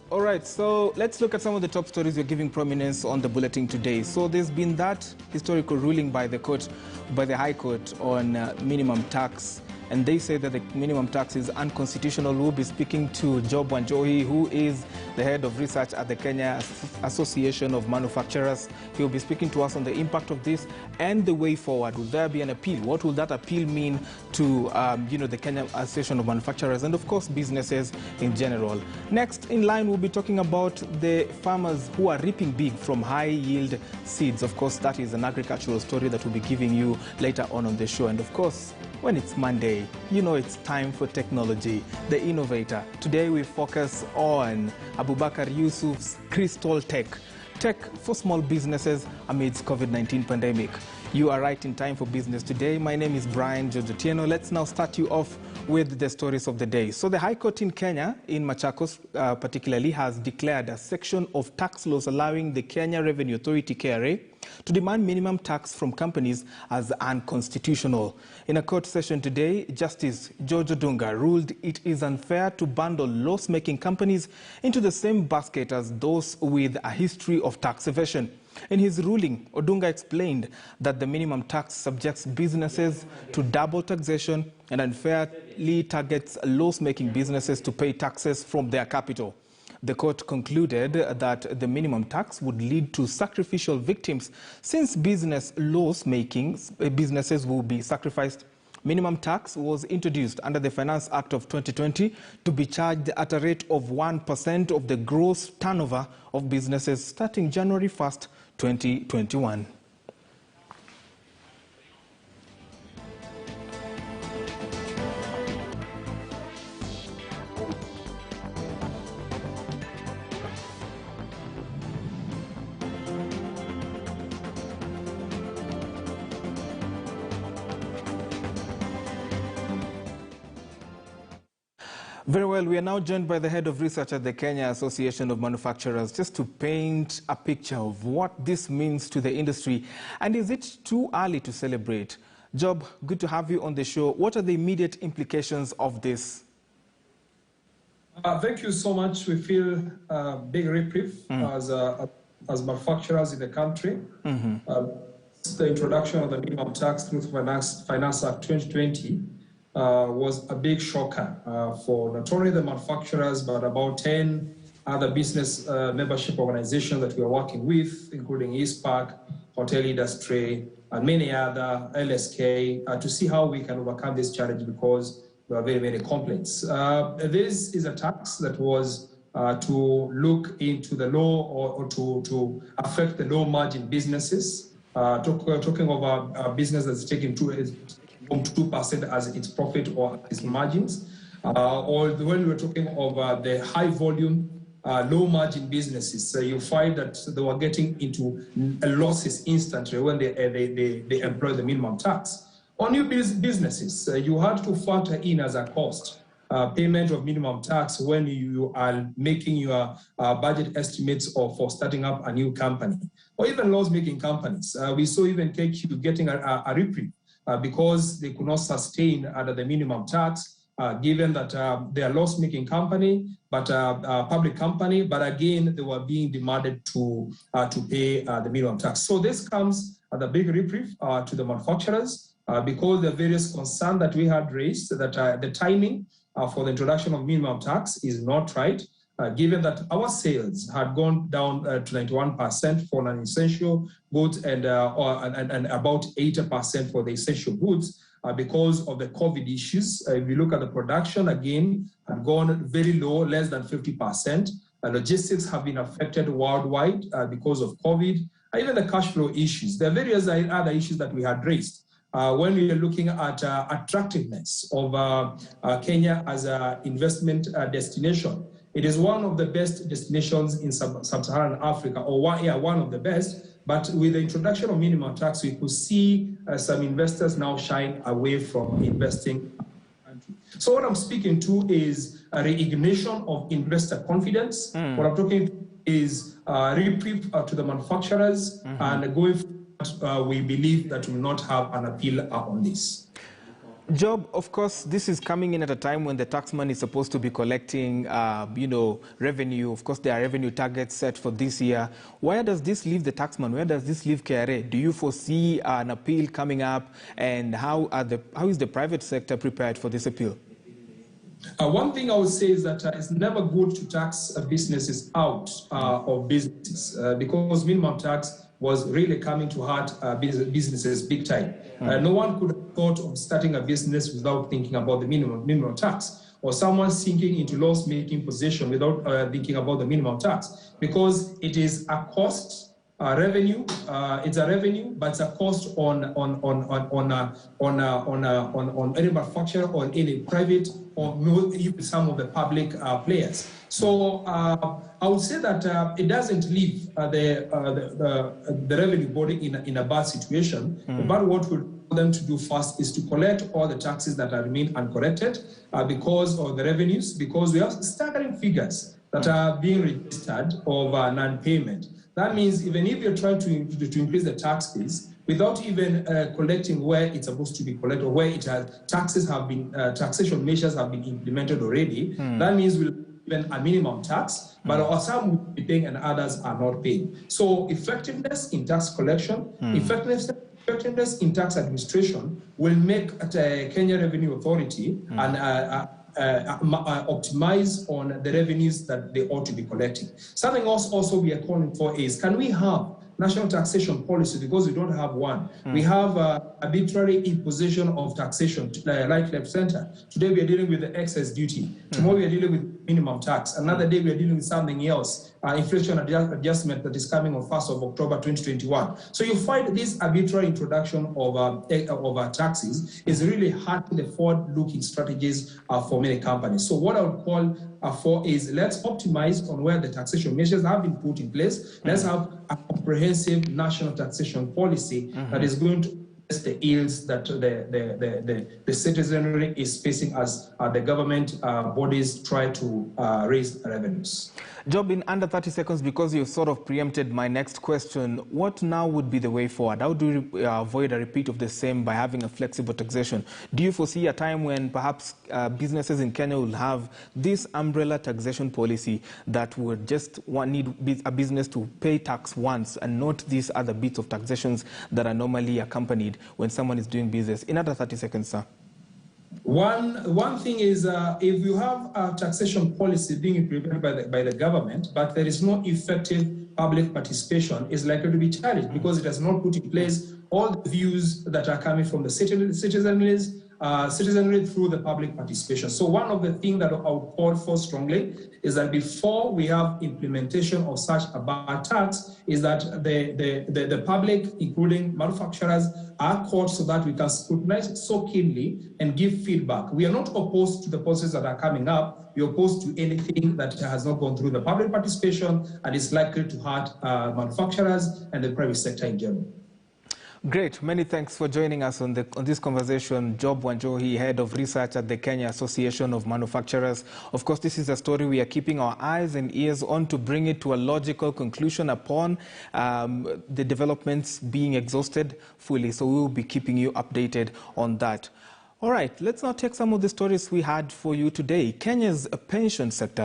All right, so let's look at some of the top stories we're giving prominence on the bulletin today. So there's been that historical ruling by the High Court on minimum tax, and they say that the minimum tax is unconstitutional. We'll be speaking to Job Wanjohi, who is the head of research at the Kenya Association of Manufacturers. He'll be speaking to us on the impact of this and the way forward. Will there be an appeal? What will that appeal mean to the Kenya Association of Manufacturers and, of course, businesses in general? Next in line, we'll be talking about the farmers who are reaping big from high-yield seeds. Of course, that is an agricultural story that we'll be giving you later on the show. And, of course, when it's Monday, it's time for technology, the innovator. Today we focus on Abubakar Yusuf's Crystal Tech for small businesses amidst COVID-19 pandemic. You are right in time for business today. My name is Brian Jojotieno. Let's now start you off with the stories of the day. So the High Court in Kenya, in Machakos particularly, has declared a section of tax laws allowing the Kenya Revenue Authority, KRA, to demand minimum tax from companies as unconstitutional. In a court session today, Justice George Odunga ruled it is unfair to bundle loss-making companies into the same basket as those with a history of tax evasion. In his ruling, Odunga explained that the minimum tax subjects businesses to double taxation and unfairly targets loss-making businesses to pay taxes from their capital. The court concluded that the minimum tax would lead to sacrificial victims since loss-making businesses will be sacrificed. Minimum tax was introduced under the Finance Act of 2020 to be charged at a rate of 1% of the gross turnover of businesses starting January 1st, 2021. Very well, we are now joined by the head of research at the Kenya Association of Manufacturers, just to paint a picture of what this means to the industry. And is it too early to celebrate? Job, good to have you on the show. What are the immediate implications of this? Thank you so much. We feel a big reprieve as manufacturers in the country. The introduction of the minimum tax through Finance Act 2020 was a big shocker for not only the manufacturers, but about 10 other business membership organizations that we are working with, including EastPark, Hotel Industry, and many other, LSK, to see how we can overcome this challenge because there are very many complaints. This is a tax that was to look into the law or to affect the low margin businesses. Talking of a business that's taking 2% as its profit or its margins, or when we're talking of the high volume, low margin businesses, you find that they were getting into losses instantly when they employ the minimum tax. On new businesses, you had to factor in as a cost payment of minimum tax when you are making your budget estimates for starting up a new company, or even loss-making companies. We saw even KQ getting a reprieve because they could not sustain under the minimum tax, given that they are loss-making company, but a public company, but again, they were being demanded to pay the minimum tax. So this comes at a big reprieve to the manufacturers because the various concerns that we had raised, that the timing for the introduction of minimum tax is not right, given that our sales had gone down to 91% for non-essential goods and about 80% for the essential goods because of the COVID issues. If you look at the production, again, had gone very low, less than 50%. Logistics have been affected worldwide because of COVID, even the cash flow issues. There are various other issues that we had raised. When we are looking at attractiveness of Kenya as an investment destination, it is one of the best destinations in sub-Saharan Africa, or one of the best. But with the introduction of minimum tax, we could see some investors now shying away from investing in the country. So what I'm speaking to is a reignition of investor confidence. What I'm talking to is reprieve to the manufacturers, and going forward, we believe that we will not have an appeal on this. Job, of course, this is coming in at a time when the taxman is supposed to be collecting, revenue. Of course, there are revenue targets set for this year. Where does this leave the taxman? Where does this leave KRA? Do you foresee an appeal coming up? And how is the private sector prepared for this appeal? One thing I would say is that it's never good to tax businesses out of businesses because minimum tax was really coming to hurt businesses big time. No one could have thought of starting a business without thinking about the minimum tax, or someone sinking into loss-making position without thinking about the minimum tax, because it is a cost. Revenue, it's a revenue, but it's a cost on any manufacturer or any private or even some of the public players. So I would say that it doesn't leave the revenue body in a bad situation. But what we want them to do first is to collect all the taxes that remain uncollected because of the revenues, because we have staggering figures that are being registered of non-payment. That means even if you're trying to increase the tax base without even collecting where it's supposed to be collected, or where it has taxation measures have been implemented already, that means we'll even a minimum tax, but some will be paying and others are not paying. So effectiveness in tax collection, effectiveness in tax administration will make the Kenya Revenue Authority and optimize on the revenues that they ought to be collecting. Something else also we are calling for is, can we have national taxation policy, because we don't have one. We have arbitrary imposition of taxation, right, left, center. Today we are dealing with the excess duty. Tomorrow we are dealing with minimum tax. Another day we are dealing with something else, inflation adjustment that is coming on 1st of October 2021. So you find this arbitrary introduction of taxes is really hurting the forward-looking strategies for many companies. So what I would call for is, let's optimize on where the taxation measures have been put in place. Let's have a comprehensive national taxation policy that is going to address the ills that the citizenry is facing as the government bodies try to raise revenues. Job, in under 30 seconds, because you sort of preempted my next question, what now would be the way forward? How do we avoid a repeat of the same by having a flexible taxation? Do you foresee a time when perhaps businesses in Kenya will have this umbrella taxation policy that would just need a business to pay tax once and not these other bits of taxations that are normally accompanied when someone is doing business? In under 30 seconds, sir. One thing is, if you have a taxation policy being implemented by the government, but there is no effective public participation, is likely to be challenged because it has not put in place all the views that are coming from the citizenry through the public participation. So one of the things that I would call for strongly is that before we have implementation of such a bad tax, is that the public, including manufacturers, are called so that we can scrutinize it so keenly and give feedback. We are not opposed to the policies that are coming up. We are opposed to anything that has not gone through the public participation and is likely to hurt manufacturers and the private sector in general. Great. Many thanks for joining us on this conversation. Job Wanjohi, Head of Research at the Kenya Association of Manufacturers. Of course, this is a story we are keeping our eyes and ears on to bring it to a logical conclusion upon the developments being exhausted fully. So we will be keeping you updated on that. All right, let's now take some of the stories we had for you today. Kenya's pension sector